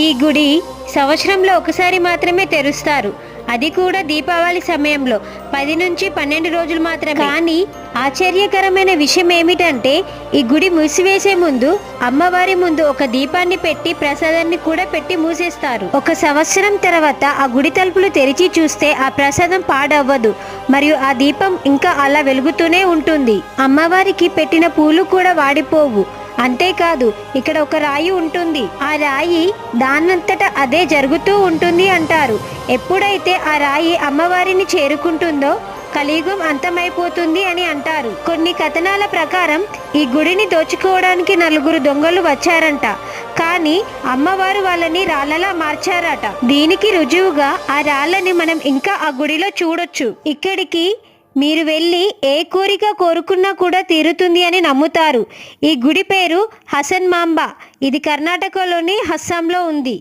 ఈ గుడి సంవత్సరంలో ఒకసారి మాత్రమే తెరుస్తారు. అది కూడా దీపావళి సమయంలో 10 నుంచి 12 రోజులు మాత్రమే. కానీ ఆశ్చర్యకరమైన విషయం ఏమిటంటే ఈ గుడి మూసివేసే ముందు అమ్మవారి ముందు ఒక దీపాన్ని పెట్టి ప్రసాదాన్ని కూడా పెట్టి మూసేస్తారు. ఒక సంవత్సరం తర్వాత ఆ గుడి తలుపులు తెరిచి చూస్తే ఆ ప్రసాదం పాడవ్వదు మరియు ఆ దీపం ఇంకా అలా వెలుగుతూనే ఉంటుంది. అమ్మవారికి పెట్టిన పూలు కూడా వాడిపోవు. అంతేకాదు ఇక్కడ ఒక రాయి ఉంటుంది. ఆ రాయి దానంతట అదే జరుగుతూ ఉంటుంది అంటారు. ఎప్పుడైతే ఆ రాయి అమ్మవారిని చేరుకుంటుందో కలియుగం అంతమైపోతుంది అని అంటారు. కొన్ని కథనాల ప్రకారం ఈ గుడిని దోచుకోవడానికి 4 దొంగలు వచ్చారంట. కానీ అమ్మవారు వాళ్ళని రాళ్ళలా మార్చారట. దీనికి రుజువుగా ఆ రాళ్ళని మనం ఇంకా ఆ గుడిలో చూడొచ్చు. ఇక్కడికి మీరు వెళ్ళి ఏ కోరిక కోరుకున్నా కూడా తీరుతుంది అని నమ్ముతారు. ఈ గుడి పేరు హసన్ మాంబా. ఇది కర్ణాటకలోని అస్సాంలో ఉంది.